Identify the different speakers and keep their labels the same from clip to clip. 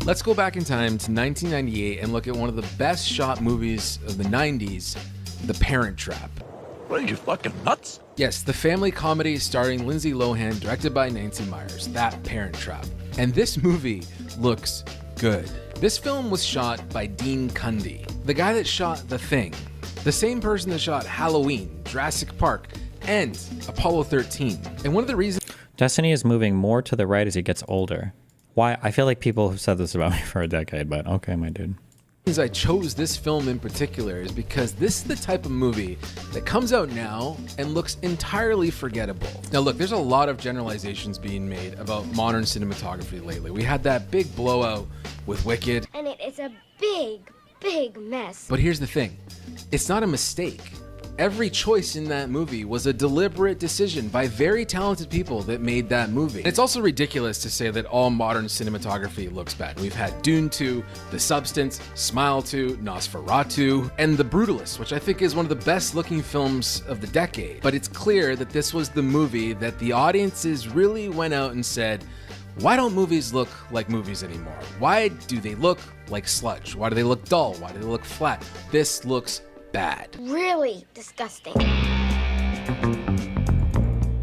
Speaker 1: Let's go back in time to 1998 and look at one of the best shot movies of the 90s, The Parent Trap.
Speaker 2: What are you, fucking nuts?
Speaker 1: Yes, the family comedy starring Lindsay Lohan, directed by Nancy Meyers, That Parent Trap. And this movie looks good. This film was shot by Dean Cundey, the guy that shot The Thing, the same person that shot Halloween, Jurassic Park, and Apollo 13. And one of the reasons
Speaker 3: Destiny is moving more to the right as he gets older. Why? I feel like people have said this about me for a decade, but okay, my dude.
Speaker 1: I chose this film in particular is because this is the type of movie that comes out now and looks entirely forgettable. Now look, there's a lot of generalizations being made about modern cinematography lately. We had that big blowout with Wicked.
Speaker 4: And it is a big mess.
Speaker 1: But here's the thing, it's not a mistake. Every choice in that movie was a deliberate decision by very talented people that made that movie. It's also ridiculous to say that all modern cinematography looks bad. We've had Dune 2, The Substance, Smile 2, Nosferatu, and The Brutalist, which I think is one of the best looking films of the decade. But it's clear that this was the movie that the audiences really went out and said, why don't movies look like movies anymore? Why do they look like sludge? Why do they look dull? Why do they look flat? This looks bad.
Speaker 4: Really disgusting.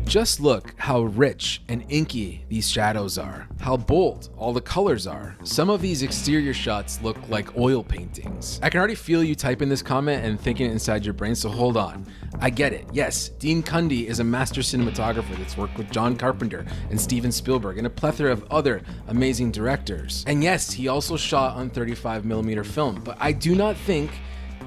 Speaker 1: Just look how rich and inky these shadows are, how bold all the colors are. Some of these exterior shots look like oil paintings. I can already feel you typing this comment and thinking it inside your brain, so hold on. I get it. Yes, Dean Cundey is a master cinematographer that's worked with John Carpenter and Steven Spielberg and a plethora of other amazing directors. And yes, he also shot on 35mm film, but I do not think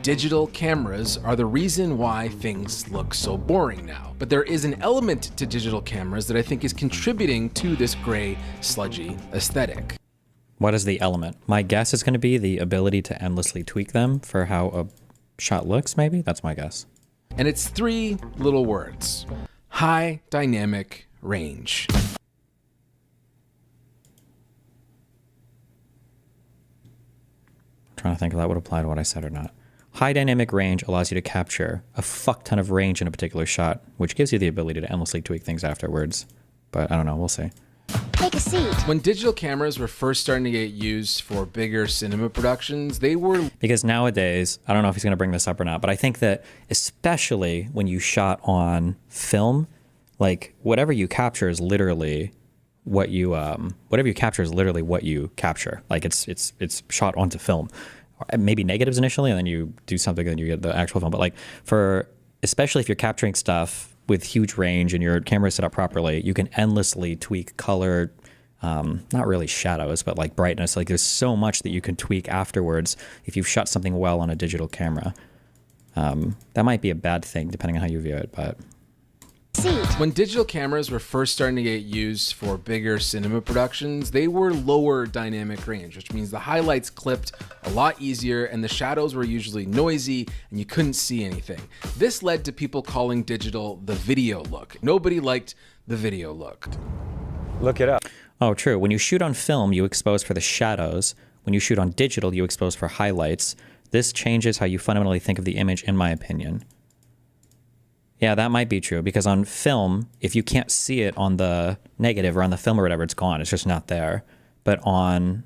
Speaker 1: digital cameras are the reason why things look so boring now. But there is an element to digital cameras that I think is contributing to this gray, sludgy aesthetic.
Speaker 3: What is the element? My guess is going to be the ability to endlessly tweak them for how a shot looks, maybe? That's my guess.
Speaker 1: And it's three little words: high dynamic range.
Speaker 3: I'm trying to think if that would apply to what I said or not. High dynamic range allows you to capture a fuck ton of range in a particular shot, which gives you the ability to endlessly tweak things afterwards. But I don't know, we'll see.
Speaker 4: Take a seat.
Speaker 1: When digital cameras were first starting to get used for bigger cinema productions, they were...
Speaker 3: Because nowadays, I don't know if he's going to bring this up or not, but I think that especially when you shot on film, like whatever you capture is literally what you capture. Like it's shot onto film. Maybe negatives initially, and then you do something, and then you get the actual film. But like especially if you're capturing stuff with huge range and your camera is set up properly, you can endlessly tweak color, not really shadows, but like brightness. Like there's so much that you can tweak afterwards if you've shot something well on a digital camera. That might be a bad thing depending on how you view it, but...
Speaker 1: When digital cameras were first starting to get used for bigger cinema productions, they were lower dynamic range, which means the highlights clipped a lot easier and the shadows were usually noisy and you couldn't see anything. This led to people calling digital the video look. Nobody liked the video look.
Speaker 5: Look it up.
Speaker 3: Oh, true. When you shoot on film, you expose for the shadows. When you shoot on digital, you expose for highlights. This changes how you fundamentally think of the image, in my opinion. Yeah, that might be true, because on film, if you can't see it on the negative or on the film or whatever, it's gone. It's just not there. But when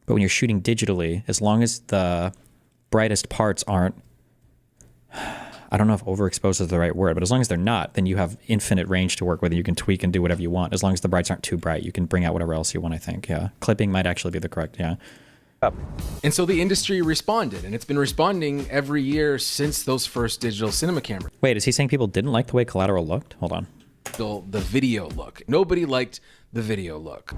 Speaker 3: you're shooting digitally, as long as the brightest parts aren't, I don't know if overexposed is the right word, but as long as they're not, then you have infinite range to work with. You can tweak and do whatever you want. As long as the brights aren't too bright, you can bring out whatever else you want, I think. Yeah, clipping might actually be the correct, yeah.
Speaker 1: And so the industry responded, and it's been responding every year since those first digital cinema cameras.
Speaker 3: Wait, is he saying people didn't like the way Collateral looked? Hold on.
Speaker 1: The video look. Nobody liked the video look.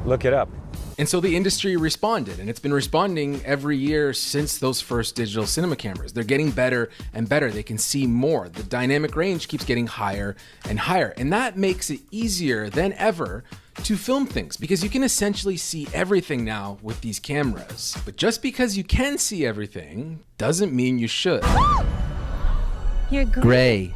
Speaker 5: Look it up.
Speaker 1: And so the industry responded, and it's been responding every year since those first digital cinema cameras. They're getting better and better. They can see more. The dynamic range keeps getting higher and higher, and that makes it easier than ever to film things, because you can essentially see everything now with these cameras. But just because you can see everything doesn't mean you should.
Speaker 6: You're
Speaker 1: gray.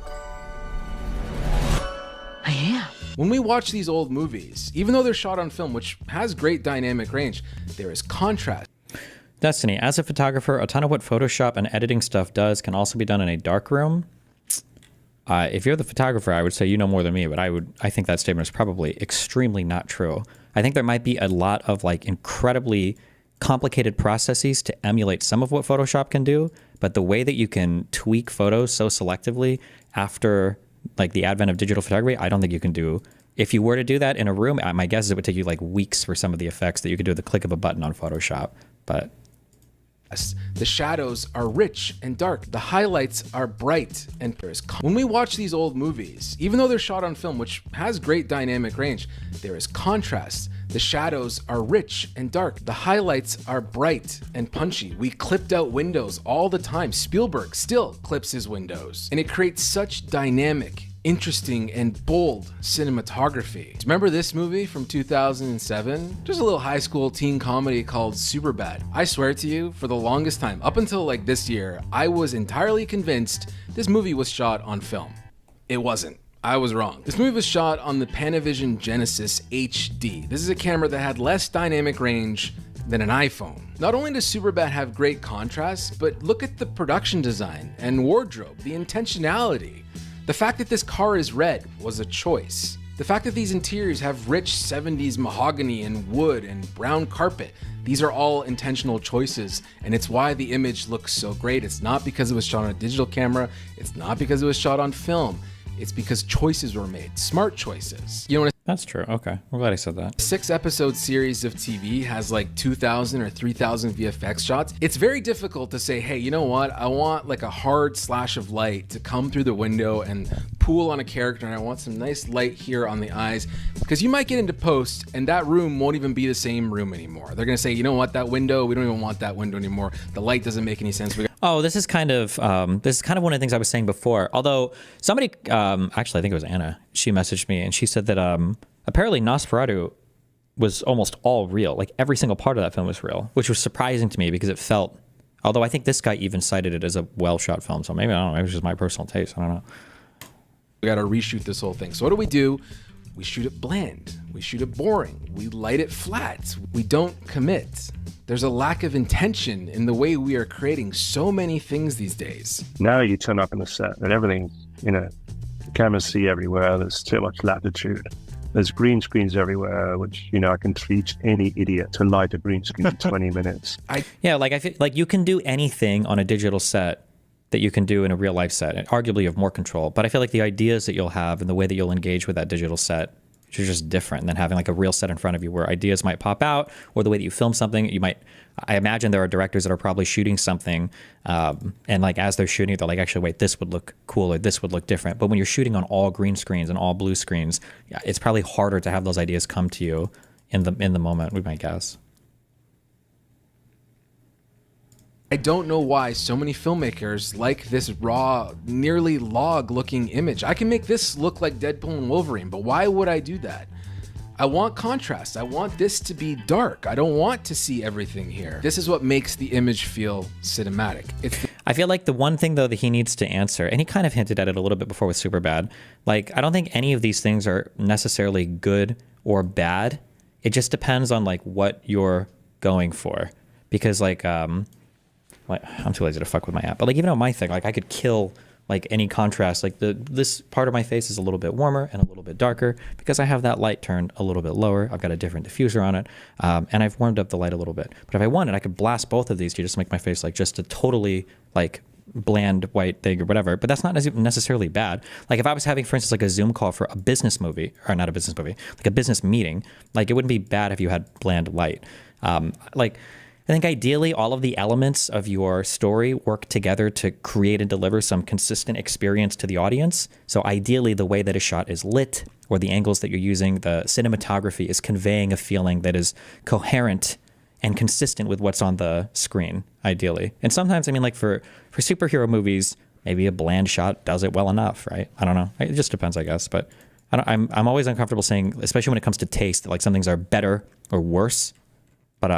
Speaker 6: I am.
Speaker 1: When we watch these old movies, even though they're shot on film, which has great dynamic range, there is contrast.
Speaker 3: Destiny, as a photographer, a ton of what Photoshop and editing stuff does can also be done in a darkroom. If you're the photographer, I would say you know more than me, but I think that statement is probably extremely not true. I think there might be a lot of like incredibly complicated processes to emulate some of what Photoshop can do, but the way that you can tweak photos so selectively after like the advent of digital photography, I don't think you can do. If you were to do that in a room, my guess is it would take you like weeks for some of the effects that you could do with the click of a button on Photoshop. But
Speaker 1: the shadows are rich and dark. The highlights are bright and when we watch these old movies, even though they're shot on film, which has great dynamic range, there is contrast. The shadows are rich and dark. The highlights are bright and punchy. We clipped out windows all the time. Spielberg still clips his windows. And it creates such dynamic, interesting, and bold cinematography. Remember this movie from 2007? Just a little high school teen comedy called Superbad. I swear to you, for the longest time, up until like this year, I was entirely convinced this movie was shot on film. It wasn't. I was wrong. This movie was shot on the Panavision Genesis HD. This is a camera that had less dynamic range than an iPhone. Not only does Superbad have great contrast, but look at the production design and wardrobe, the intentionality. The fact that this car is red was a choice. The fact that these interiors have rich 70s mahogany and wood and brown carpet, these are all intentional choices, and it's why the image looks so great. It's not because it was shot on a digital camera, it's not because it was shot on film. It's because choices were made, smart choices. You know what?
Speaker 3: that's true. Okay. I'm glad I said that.
Speaker 1: 6-episode series of TV has like 2,000 or 3,000 VFX shots. It's very difficult to say, hey, you know what? I want like a hard slash of light to come through the window and pool on a character, and I want some nice light here on the eyes, because you might get into post and that room won't even be the same room anymore. They're gonna say, you know what? That window, we don't even want that window anymore. The light doesn't make any sense.
Speaker 3: Oh, this is kind of one of the things I was saying before. Although somebody, actually, I think it was Anna, she messaged me and she said that apparently Nosferatu was almost all real. Like every single part of that film was real, which was surprising to me because it felt, although I think this guy even cited it as a well-shot film. So maybe, I don't know, maybe it's just my personal taste. I don't know.
Speaker 1: We got to reshoot this whole thing. So what do? We shoot it bland. We shoot it boring. We light it flat. We don't commit. There's a lack of intention in the way we are creating so many things these days.
Speaker 7: Now you turn up in the set and everything, the cameras see everywhere. There's too much latitude. There's green screens everywhere, which, I can teach any idiot to light a green screen in 20 minutes.
Speaker 3: Yeah, like I feel like you can do anything on a digital set that you can do in a real life set, and arguably you have more control. But I feel like the ideas that you'll have and the way that you'll engage with that digital set are just different than having like a real set in front of you where ideas might pop out, or the way that you film something. I imagine there are directors that are probably shooting something, and like as they're shooting it, they're like, actually, wait, this would look cool or this would look different. But when you're shooting on all green screens and all blue screens, it's probably harder to have those ideas come to you in the moment, we might guess.
Speaker 1: I don't know why so many filmmakers like this raw, nearly log-looking image. I can make this look like Deadpool and Wolverine, but why would I do that? I want contrast. I want this to be dark. I don't want to see everything here. This is what makes the image feel cinematic.
Speaker 3: I feel like the one thing, though, that he needs to answer, and he kind of hinted at it a little bit before with Superbad, like, I don't think any of these things are necessarily good or bad. It just depends on, like, what you're going for. Because, like I'm too lazy to fuck with my app. But, like, even on my thing, like, I could kill like any contrast. Like this part of my face is a little bit warmer and a little bit darker because I have that light turned a little bit lower. I've got a different diffuser on it, and I've warmed up the light a little bit. But if I wanted, I could blast both of these to just make my face like just a totally like bland white thing or whatever. But that's not necessarily bad. Like if I was having, for instance, like a Zoom call for a business movie, or not a business movie, like a business meeting, like it wouldn't be bad if you had bland light. I think ideally all of the elements of your story work together to create and deliver some consistent experience to the audience. So ideally the way that a shot is lit or the angles that you're using, the cinematography is conveying a feeling that is coherent and consistent with what's on the screen, ideally. And sometimes, I mean, like for superhero movies, maybe a bland shot does it well enough, right? I don't know. It just depends, I guess. But I'm always uncomfortable saying, especially when it comes to taste, that like some things are better or worse. But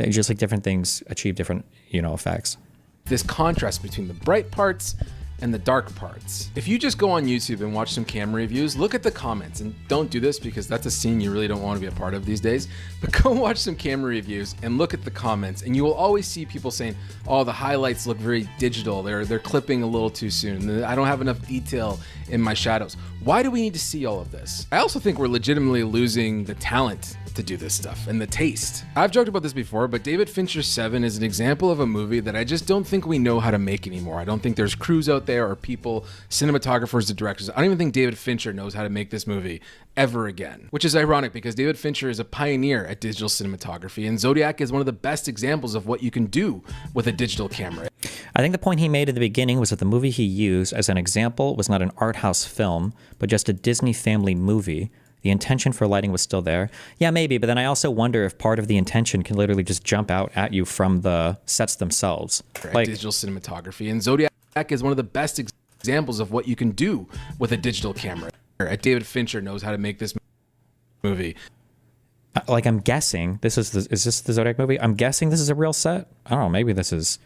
Speaker 3: just like different things achieve different, effects.
Speaker 1: This contrast between the bright parts and the dark parts. If you just go on YouTube and watch some camera reviews, look at the comments, and don't do this because that's a scene you really don't want to be a part of these days, but go watch some camera reviews and look at the comments, and you will always see people saying, oh, the highlights look very digital, they're clipping a little too soon, I don't have enough detail in my shadows. Why do we need to see all of this? I also think we're legitimately losing the talent to do this stuff and the taste. I've joked about this before, but David Fincher's Seven is an example of a movie that I just don't think we know how to make anymore. I don't think there's crews out there or people, cinematographers and directors. I don't even think David Fincher knows how to make this movie ever again, which is ironic because David Fincher is a pioneer at digital cinematography, and Zodiac is one of the best examples of what you can do with a digital camera.
Speaker 3: I think the point he made at the beginning was that the movie he used as an example was not an art house film, but just a Disney family movie. The intention for lighting was still there. Yeah, maybe, but then I also wonder if part of the intention can literally just jump out at you from the sets themselves.
Speaker 1: Like digital cinematography, and Zodiac is one of the best examples of what you can do with a digital camera. David Fincher knows how to make this movie.
Speaker 3: Like, I'm guessing is this the Zodiac movie? I'm guessing this is a real set. I don't know. Maybe this is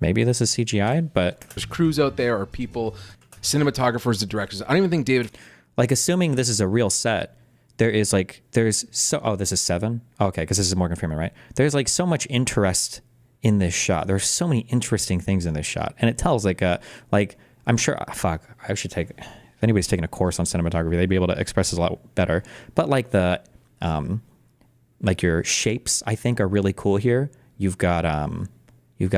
Speaker 3: CGI, but
Speaker 1: there's crews out there or people, cinematographers and directors. I don't even think David,
Speaker 3: like, assuming this is a real set, this is 7. Oh, okay, because this is Morgan Freeman, right? There's like so much interest in this shot. There's so many interesting things in this shot, and it tells I'm sure, I should take, if anybody's taking a course on cinematography, they'd be able to express this a lot better. But like your shapes, I think, are really cool here. You've got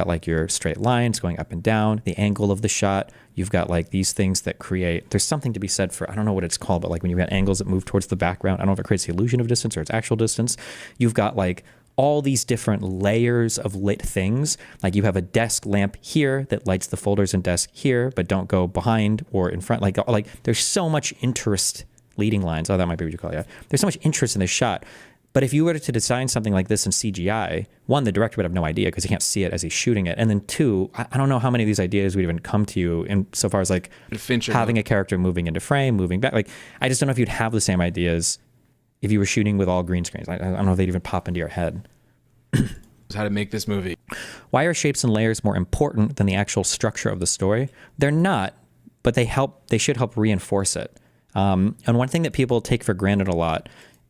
Speaker 3: like your straight lines going up and down, the angle of the shot. You've got like these things that create, there's something to be said for, I don't know what it's called, but like when you've got angles that move towards the background, I don't know if it creates the illusion of distance or it's actual distance. You've got like all these different layers of lit things. Like you have a desk lamp here that lights the folders and desk here, but don't go behind or in front. Like there's so much interest, leading lines. Oh, that might be what you call it. Yeah. There's so much interest in this shot. But if you were to design something like this in CGI, one, the director would have no idea because he can't see it as he's shooting it. And then two, I don't know how many of these ideas would even come to you in so far as like Fincher having a character moving into frame, moving back. Like, I just don't know if you'd have the same ideas if you were shooting with all green screens. I don't know if they'd even pop into your head.
Speaker 1: How to make this movie.
Speaker 3: Why are shapes and layers more important than the actual structure of the story? They're not, but they should help reinforce it. And one thing that people take for granted a lot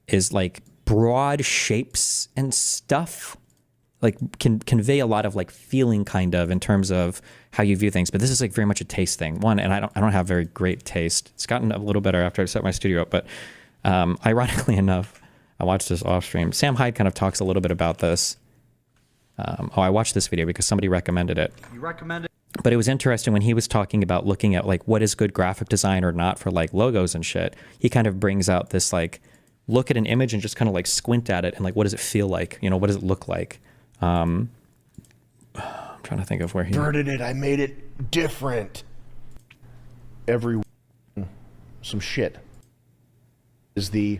Speaker 3: is like broad shapes and stuff like can convey a lot of like feeling kind of in terms of how you view things. But this is like very much a taste thing. One, and I don't have very great taste. It's gotten a little better after I set my studio up, but ironically enough, I watched this off stream. Sam Hyde kind of talks a little bit about this. I watched this video because somebody recommended it.
Speaker 8: You recommend it?
Speaker 3: But it was interesting when he was talking about looking at like what is good graphic design or not for like logos and shit. He kind of brings out this like look at an image and just kind of like squint at it and like what does it feel like? You know, what does it look like? I'm trying to think of where he
Speaker 9: inverted it. I made it different. Every some shit is the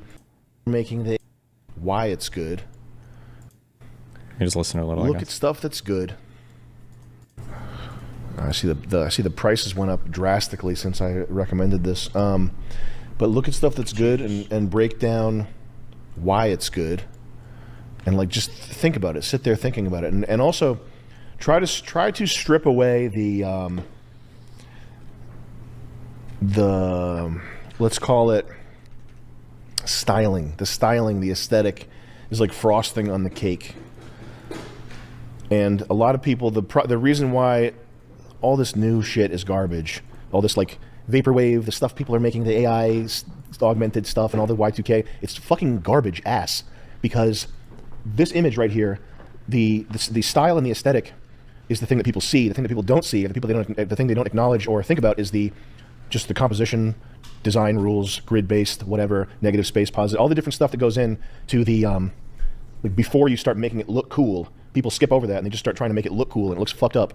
Speaker 9: making the why it's good.
Speaker 3: You just listen to a little.
Speaker 9: Look at stuff that's good. I see the prices went up drastically since I recommended this. But look at stuff that's good and break down why it's good, and like just think about it. Sit there thinking about it, and also try to strip away the let's call it styling. The aesthetic is like frosting on the cake. And a lot of people, the reason why all this new shit is garbage, all this like vaporwave, the stuff people are making, the AI augmented stuff and all the Y2K, it's fucking garbage ass. Because this image right here, the style and the aesthetic is the thing that people see. The thing that people don't see, the thing they don't acknowledge or think about is just the composition, design rules, grid-based, whatever, negative space, positive, all the different stuff that goes in to the like before you start making it look cool. People skip over that and they just start trying to make it look cool, and it looks fucked up.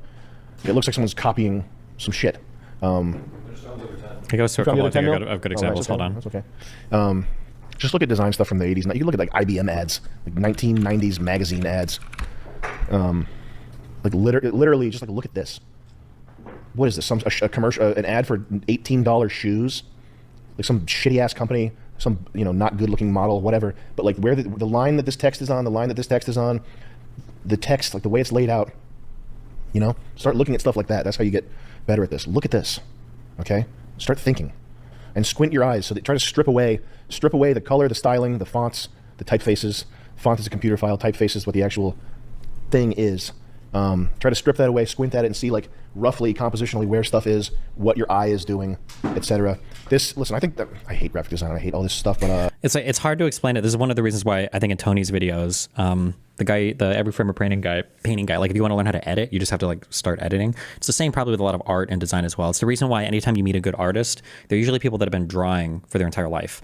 Speaker 9: It looks like someone's copying some shit.
Speaker 3: It goes to a couple. I've got examples. Hold on.
Speaker 9: That's okay. Just look at design stuff from the 80s. You can look at like IBM ads, like 1990s magazine ads. Like literally, just like look at this. What is this? A commercial, an ad for $18 shoes, like some shitty ass company, some not good looking model, whatever. But like where the line that this text is on, the text, like the way it's laid out, You know, start looking at stuff like that. That's how you get better at this. Look at this, okay? Start thinking, and squint your eyes. So that try to strip away the color, the styling, the fonts, the typefaces. Font is a computer file. Typeface is what the actual thing is. Try to strip that away, squint at it, and see like roughly compositionally where stuff is, what your eye is doing, etc. Listen, I think that I hate graphic design. I hate all this stuff, but
Speaker 3: it's hard to explain it. This is one of the reasons why I think in Tony's videos, the every frame of painting guy, like if you want to learn how to edit, you just have to like start editing. It's the same probably with a lot of art and design as well. It's the reason why anytime you meet a good artist, they're usually people that have been drawing for their entire life.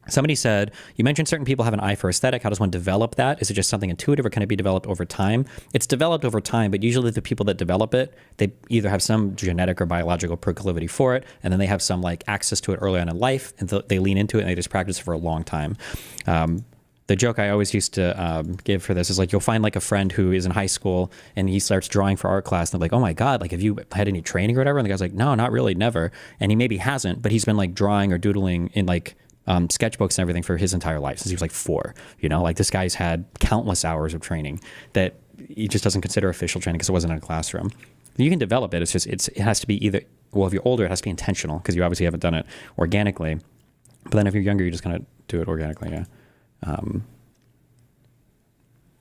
Speaker 3: Somebody said, you mentioned certain people have an eye for aesthetic. How does one develop that? Is it just something intuitive or can it be developed over time? It's developed over time, but usually the people that develop it, they either have some genetic or biological proclivity for it, and then they have some like access to it early on in life, and they lean into it and they just practice it for a long time. The joke I always used to give for this is like, you'll find like a friend who is in high school and he starts drawing for art class and they're like, oh my God, like have you had any training or whatever? And the guy's like, no, not really, never. And he maybe hasn't, but he's been like drawing or doodling in like sketchbooks and everything for his entire life since he was like 4. You know, like this guy's had countless hours of training that he just doesn't consider official training because it wasn't in a classroom. You can develop it. It's just it has to be either, well, if you're older, it has to be intentional because you obviously haven't done it organically. But then if you're younger, you're just gonna do it organically.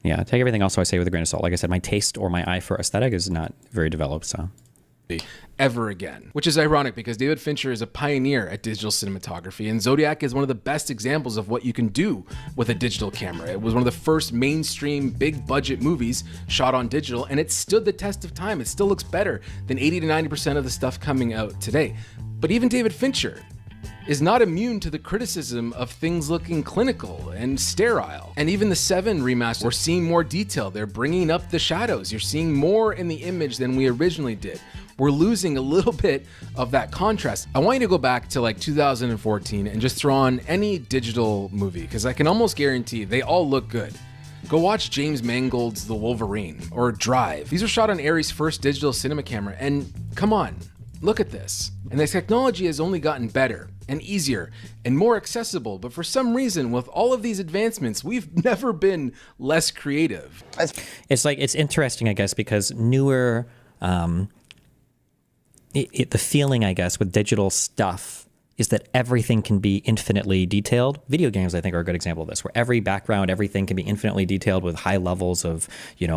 Speaker 3: Yeah. Take everything else I say with a grain of salt. Like I said, my taste or my eye for aesthetic is not very developed. So.
Speaker 1: Ever again, which is ironic because David Fincher is a pioneer at digital cinematography, and Zodiac is one of the best examples of what you can do with a digital camera. It was one of the first mainstream big budget movies shot on digital, and it stood the test of time. It still looks better than 80 to 90% of the stuff coming out today. But even David Fincher is not immune to the criticism of things looking clinical and sterile. And even the 7 remaster, we're seeing more detail. They're bringing up the shadows. You're seeing more in the image than we originally did. We're losing a little bit of that contrast. I want you to go back to like 2014 and just throw on any digital movie, because I can almost guarantee they all look good. Go watch James Mangold's The Wolverine or Drive. These are shot on Arri's first digital cinema camera, and come on, look at this. And the technology has only gotten better and easier and more accessible, but for some reason, with all of these advancements, we've never been less creative.
Speaker 3: It's interesting, I guess, because newer, the feeling, I guess, with digital stuff is that everything can be infinitely detailed. Video games, I think, are a good example of this, where every background, everything can be infinitely detailed with high levels of,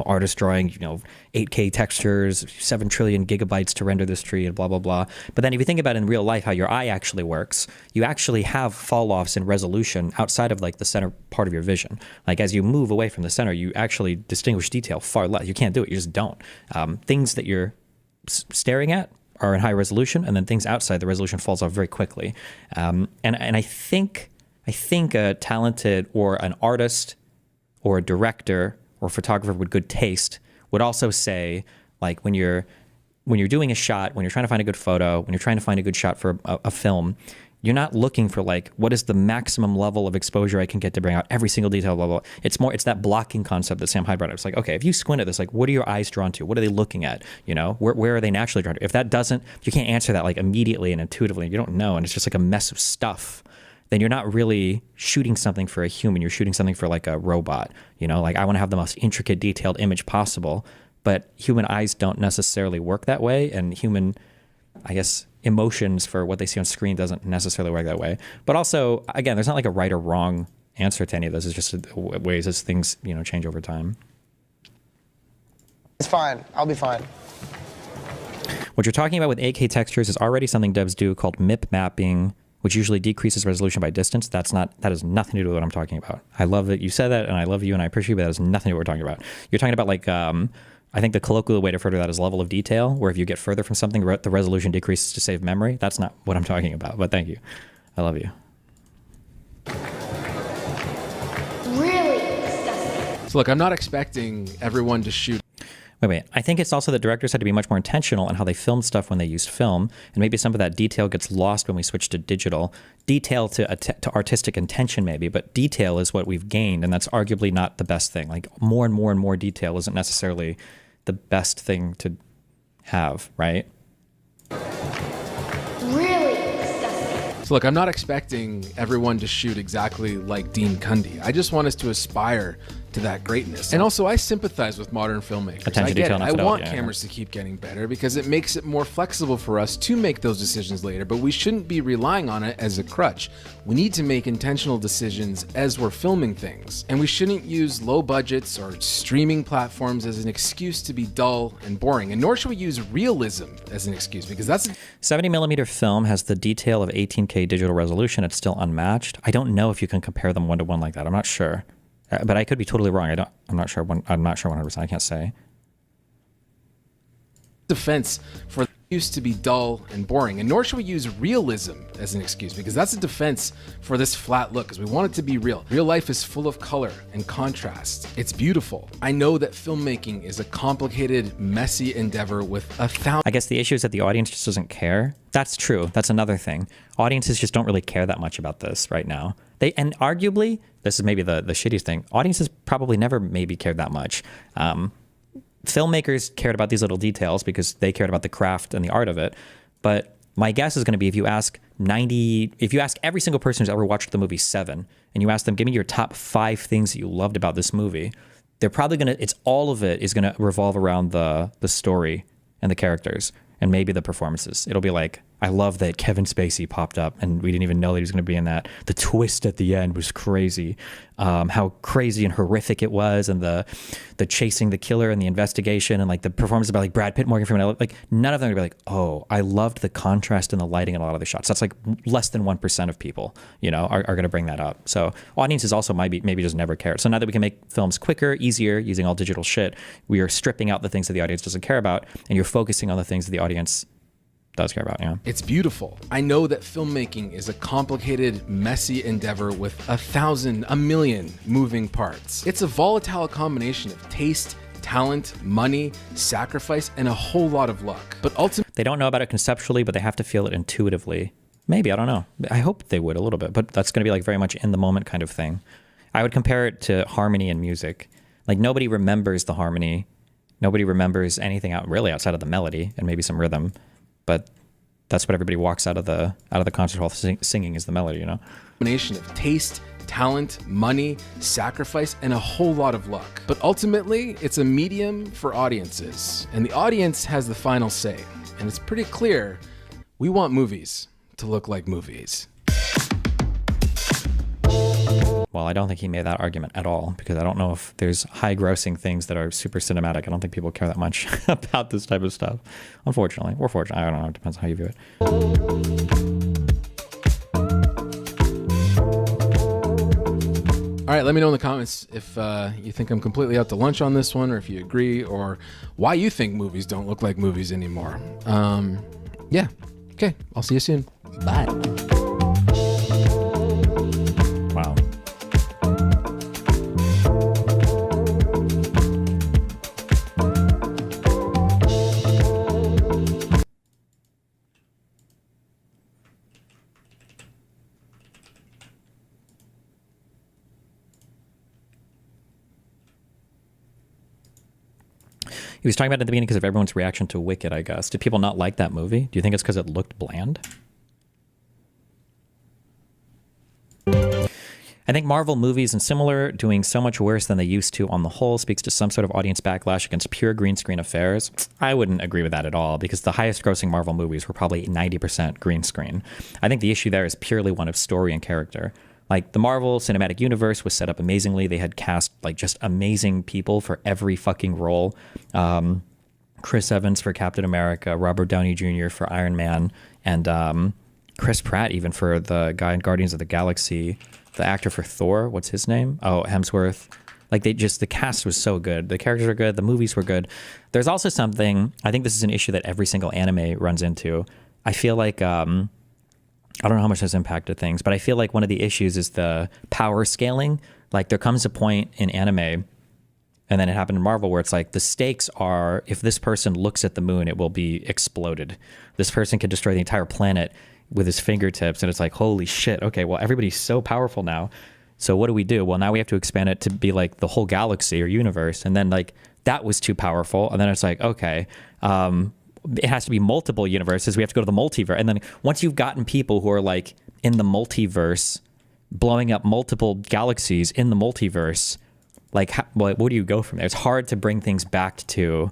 Speaker 3: artist drawing, 8K textures, 7 trillion gigabytes to render this tree and blah, blah, blah. But then if you think about in real life how your eye actually works, you actually have fall-offs in resolution outside of like the center part of your vision. Like as you move away from the center, you actually distinguish detail far less. You can't do it. You just don't. Things that you're staring at are in high resolution, and then things outside the resolution falls off very quickly. And I think a talented or an artist or a director or photographer with good taste would also say, like when you're doing a shot, when you're trying to find a good photo, when you're trying to find a good shot for a film, you're not looking for like, what is the maximum level of exposure I can get to bring out every single detail, blah, blah, blah. It's that blocking concept that Sam Hyde brought up. It's like, okay, if you squint at this, like, what are your eyes drawn to? What are they looking at? Where are they naturally drawn to? If that doesn't, you can't answer that like immediately and intuitively, you don't know, and it's just like a mess of stuff, then you're not really shooting something for a human. You're shooting something for like a robot. Like I want to have the most intricate, detailed image possible, but human eyes don't necessarily work that way, and human, I guess, emotions for what they see on screen doesn't necessarily work that way. But also, again, there's not like a right or wrong answer to any of this. It's just ways as things, change over time.
Speaker 8: It's fine. I'll be fine.
Speaker 3: What you're talking about with 8K textures is already something devs do called MIP mapping, which usually decreases resolution by distance. That has nothing to do with what I'm talking about. I love that you said that, and I love you, and I appreciate it, but that has nothing to do with what we're talking about. You're talking about like, I think the colloquial way to refer to that is level of detail, where if you get further from something, the resolution decreases to save memory. That's not what I'm talking about, but thank you. I love you.
Speaker 4: Really disgusting.
Speaker 1: So look, I'm not expecting everyone to shoot.
Speaker 3: Wait. I think it's also that directors had to be much more intentional in how they filmed stuff when they used film, and maybe some of that detail gets lost when we switch to digital. Detail to artistic intention maybe, but detail is what we've gained, and that's arguably not the best thing. Like more and more and more detail isn't necessarily the best thing to have, right?
Speaker 4: Really disgusting.
Speaker 1: So look, I'm not expecting everyone to shoot exactly like Dean Cundy. I just want us to aspire to that greatness. And also, I sympathize with modern filmmakers.
Speaker 3: Attention
Speaker 1: I
Speaker 3: to
Speaker 1: get
Speaker 3: detail
Speaker 1: it.
Speaker 3: and
Speaker 1: I
Speaker 3: fidelity,
Speaker 1: want
Speaker 3: yeah.
Speaker 1: cameras to keep getting better because it makes it more flexible for us to make those decisions later, but we shouldn't be relying on it as a crutch. We need to make intentional decisions as we're filming things, and we shouldn't use low budgets or streaming platforms as an excuse to be dull and boring, and nor should we use realism as an excuse, because that's
Speaker 3: 70 millimeter film has the detail of 18K digital resolution. It's still unmatched. I don't know if you can compare them one to one like that. I'm not sure, but I could be totally wrong. I'm not sure. I'm not sure 100%. I can't say.
Speaker 1: defense for the excuse to be dull and boring, and nor should we use realism as an excuse, because that's a defense for this flat look, because we want it to be real. Real life is full of color and contrast. It's beautiful. I know that filmmaking is a complicated, messy endeavor with a thousand.
Speaker 3: I guess the issue is that the audience just doesn't care. That's true. That's another thing. Audiences just don't really care that much about this right now. And arguably, this is maybe the shittiest thing. Audiences probably never maybe cared that much. Filmmakers cared about these little details because they cared about the craft and the art of it. But my guess is going to be if you ask every single person who's ever watched the movie Seven, and you ask them, give me your top 5 things that you loved about this movie, they're probably all of it is going to revolve around the story and the characters and maybe the performances. It'll be like, I love that Kevin Spacey popped up and we didn't even know that he was going to be in that. The twist at the end was crazy. How crazy and horrific it was, and the chasing the killer and the investigation and like the performance about like Brad Pitt, Morgan Freeman. Like none of them would be like, oh, I loved the contrast and the lighting in a lot of the shots. That's like less than 1% of people, are going to bring that up. So audiences also maybe just never care. So now that we can make films quicker, easier, using all digital shit, we are stripping out the things that the audience doesn't care about, and you're focusing on the things that the audience does care about. Yeah.
Speaker 1: It's beautiful. I know that filmmaking is a complicated, messy endeavor with a million moving parts. It's a volatile combination of taste, talent, money, sacrifice, and a whole lot of luck. But ultimately,
Speaker 3: They don't know about it conceptually, but they have to feel it intuitively. Maybe, I don't know. I hope they would a little bit, but that's going to be like very much in the moment kind of thing. I would compare it to harmony in music. Like nobody remembers the harmony. Nobody remembers anything outside of the melody and maybe some rhythm. But that's what everybody walks out of the concert hall singing is the melody,
Speaker 1: combination of taste, talent, money, sacrifice, and a whole lot of luck. But ultimately, it's a medium for audiences, and the audience has the final say. And it's pretty clear, we want movies to look like movies.
Speaker 3: Well, I don't think he made that argument at all, because I don't know if there's high-grossing things that are super cinematic. I don't think people care that much about this type of stuff, unfortunately. Or fortunately, I don't know. It depends on how you view it.
Speaker 1: All right, let me know in the comments if you think I'm completely out to lunch on this one, or if you agree, or why you think movies don't look like movies anymore. Yeah. Okay, I'll see you soon. Bye.
Speaker 3: Wow. He was talking about it at the beginning because of everyone's reaction to Wicked, I guess. Did people not like that movie? Do you think it's because it looked bland? I think Marvel movies and similar doing so much worse than they used to on the whole speaks to some sort of audience backlash against pure green screen affairs. I wouldn't agree with that at all, because the highest grossing Marvel movies were probably 90% green screen. I think the issue there is purely one of story and character. Like, the Marvel Cinematic Universe was set up amazingly. They had cast, like, just amazing people for every fucking role. Chris Evans for Captain America, Robert Downey Jr. for Iron Man, and Chris Pratt even for the guy in Guardians of the Galaxy, the actor for Thor, what's his name? Oh, Hemsworth. Like, the cast was so good. The characters were good. The movies were good. There's also something, I think this is an issue that every single anime runs into. I feel like, I don't know how much this impacted things, but I feel like one of the issues is the power scaling. Like, there comes a point in anime, and then it happened in Marvel, where it's like the stakes are, if this person looks at the moon, it will be exploded. This person can destroy the entire planet with his fingertips, and it's like, holy shit, okay, well, everybody's so powerful now. So what do we do? Well, now we have to expand it to be like the whole galaxy or universe. And then like that was too powerful. And then it's like, okay, it has to be multiple universes. We have to go to the multiverse. And then once you've gotten people who are like in the multiverse, blowing up multiple galaxies in the multiverse, Like, where do you go from there? It's hard to bring things back to.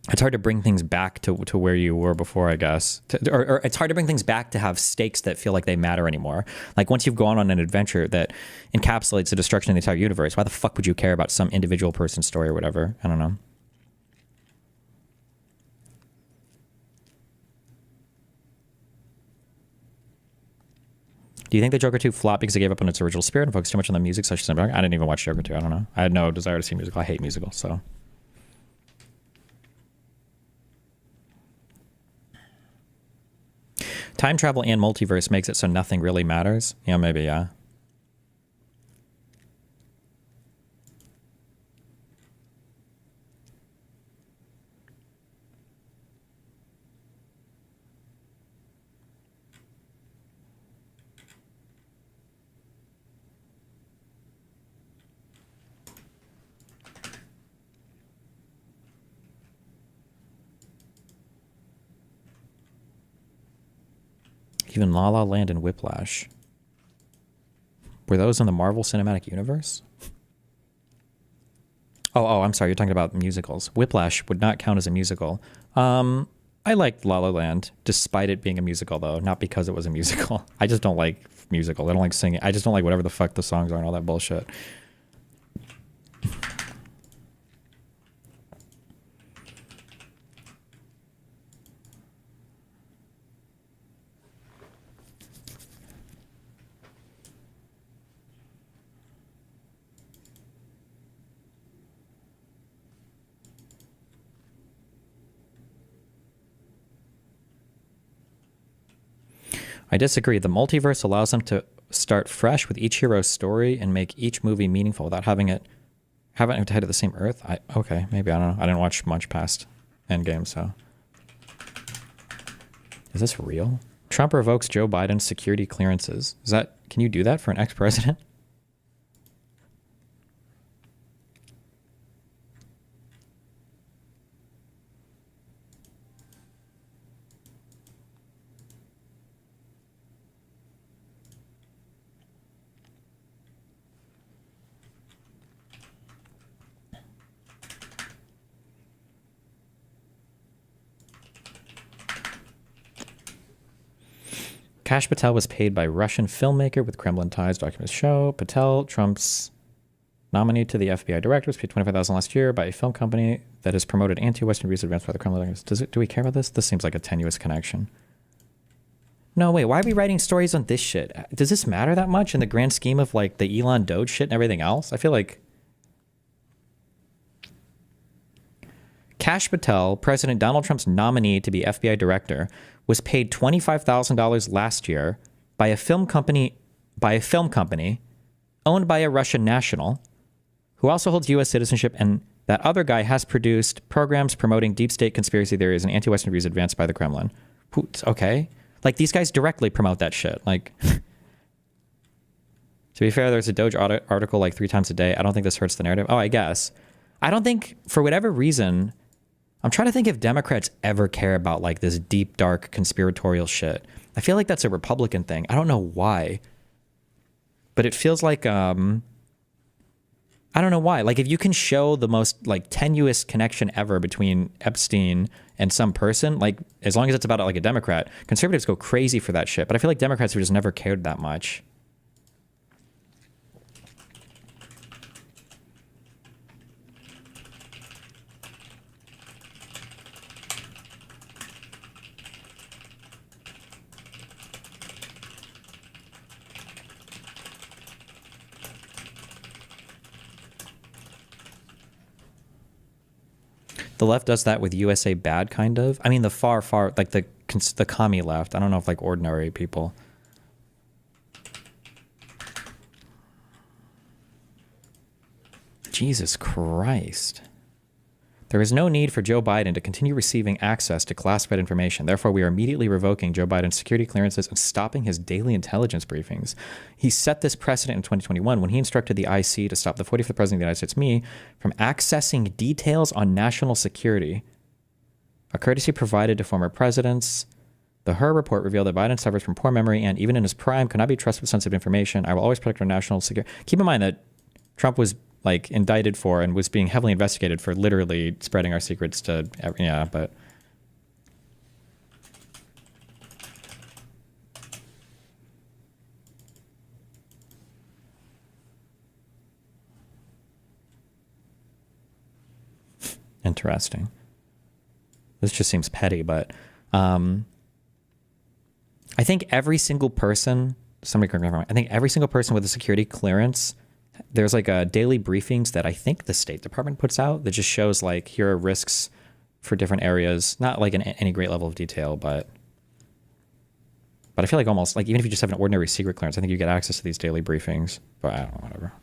Speaker 3: It's hard to bring things back to where you were before, I guess. Or it's hard to bring things back to have stakes that feel like they matter anymore. Like once you've gone on an adventure that encapsulates the destruction of the entire universe, why the fuck would you care about some individual person's story or whatever? I don't know. Do you think the Joker 2 flopped because it gave up on its original spirit and focused too much on the music? Such as I didn't even watch Joker 2. I don't know. I had no desire to see musical. I hate musicals, so. Time travel and multiverse makes it so nothing really matters. Yeah, maybe, yeah. Even La La Land and Whiplash. Were those in the Marvel Cinematic Universe? Oh, I'm sorry. You're talking about musicals. Whiplash would not count as a musical. I liked La La Land, despite it being a musical, though. Not because it was a musical. I just don't like musicals. I don't like singing. I just don't like whatever the fuck the songs are and all that bullshit. I disagree. The multiverse allows them to start fresh with each hero's story and make each movie meaningful without having it to head to the same Earth. Okay, maybe, I don't know. I didn't watch much past Endgame, so. Is this real? Trump revokes Joe Biden's security clearances. Can you do that for an ex-president? Kash Patel was paid by Russian filmmaker with Kremlin ties, documents show. Patel, Trump's nominee to the FBI director, was paid $25,000 last year by a film company that has promoted anti-Western views advanced by the Kremlin. Do we care about this? This seems like a tenuous connection. No, wait, why are we writing stories on this shit? Does this matter that much in the grand scheme of like the Elon Doge shit and everything else? I feel like Kash Patel, President Donald Trump's nominee to be FBI director, was paid $25,000 last year by a film company owned by a Russian national who also holds U.S. citizenship, and that other guy has produced programs promoting deep state conspiracy theories and anti-Western views advanced by the Kremlin. Okay. Like, these guys directly promote that shit. Like, to be fair, there's a Doge article like 3 times a day. I don't think this hurts the narrative. Oh, I guess. I don't think, for whatever reason, I'm trying to think if Democrats ever care about like this deep, dark, conspiratorial shit. I feel like that's a Republican thing. I don't know why. But it feels like, I don't know why. Like, if you can show the most like tenuous connection ever between Epstein and some person, like as long as it's about like a Democrat, conservatives go crazy for that shit. But I feel like Democrats have just never cared that much. The left does that with USA Bad, kind of. I mean, the far, like the commie left. I don't know if like ordinary people. Jesus Christ. There is no need for Joe Biden to continue receiving access to classified information. Therefore, we are immediately revoking Joe Biden's security clearances and stopping his daily intelligence briefings. He set this precedent in 2021 when he instructed the IC to stop the 45th President of the United States, me, from accessing details on national security. A courtesy provided to former presidents. The Her report revealed that Biden suffers from poor memory and, even in his prime, could not be trusted with sensitive information. I will always protect our national security. Keep in mind that Trump was like indicted for and was being heavily investigated for literally spreading our secrets to yeah, but interesting. This just seems petty, but I think every single person, somebody correct me if I'm wrong, I think every single person with a security clearance, there's like a daily briefings that I think the State Department puts out that just shows like here are risks for different areas, not like in any great level of detail, but I feel like almost like even if you just have an ordinary secret clearance, I think you get access to these daily briefings. But I don't know, whatever.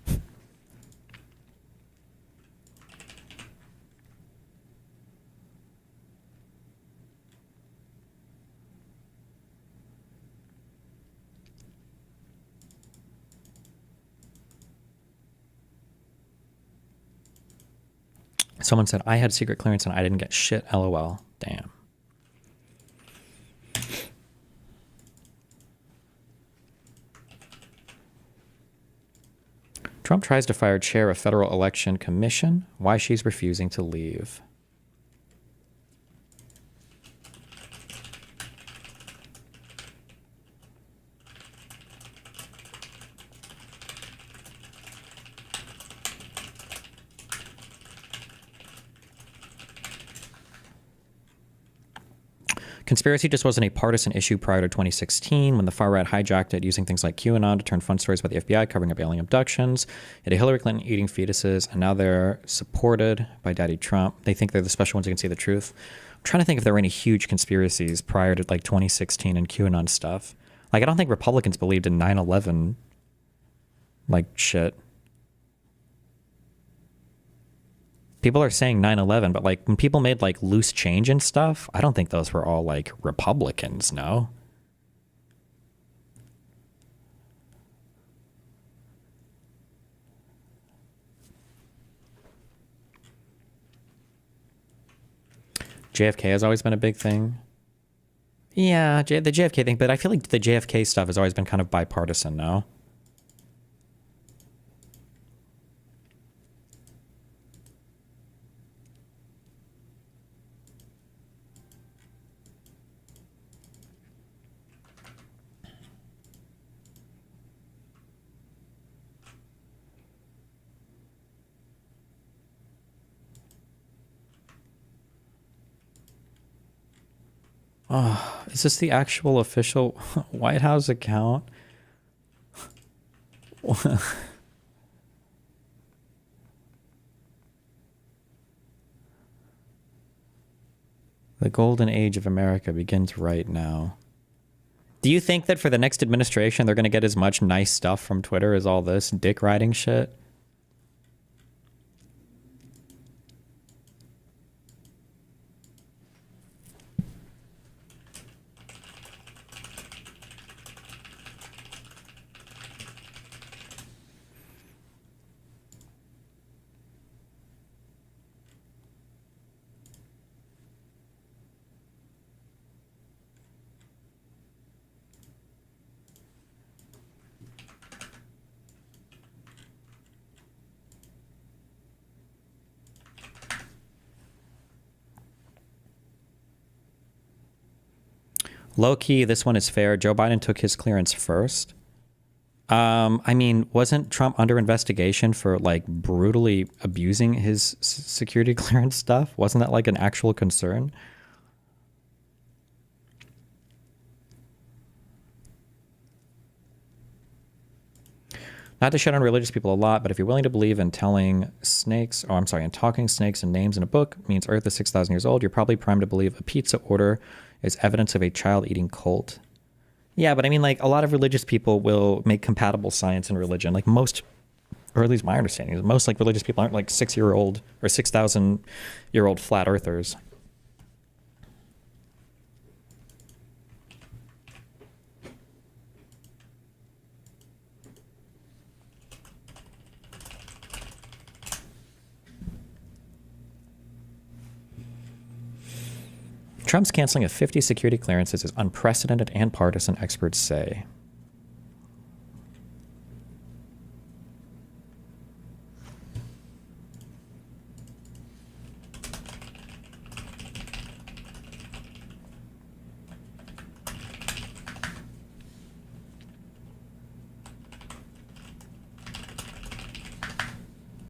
Speaker 3: Someone said, I had secret clearance and I didn't get shit, LOL. Damn. Trump tries to fire chair of Federal Election Commission. Why she's refusing to leave. Conspiracy just wasn't a partisan issue prior to 2016 when the far right hijacked it using things like QAnon to turn fun stories about the FBI covering up alien abductions, it had Hillary Clinton eating fetuses, and now they're supported by Daddy Trump. They think they're the special ones who can see the truth. I'm trying to think if there were any huge conspiracies prior to like 2016 and QAnon stuff. Like, I don't think Republicans believed in 9/11 like shit. People are saying 9/11, but like when people made like loose change and stuff, I don't think those were all like Republicans, no? JFK has always been a big thing. Yeah, the JFK thing, but I feel like the JFK stuff has always been kind of bipartisan, no? Oh, is this the actual official White House account? The golden age of America begins right now. Do you think that for the next administration, they're going to get as much nice stuff from Twitter as all this dick riding shit? Low key, this one is fair. Joe Biden took his clearance first. I mean, wasn't Trump under investigation for like brutally abusing his security clearance stuff? Wasn't that like an actual concern? Not to shit on religious people a lot, but if you're willing to believe in talking snakes and names in a book means Earth is 6,000 years old, you're probably primed to believe a pizza order is evidence of a child-eating cult. Yeah, but I mean, like, a lot of religious people will make compatible science and religion. Like most, or at least my understanding is most like religious people aren't like 6-year-old or 6,000-year-old flat earthers. Trump's canceling of 50 security clearances is unprecedented and partisan, experts say.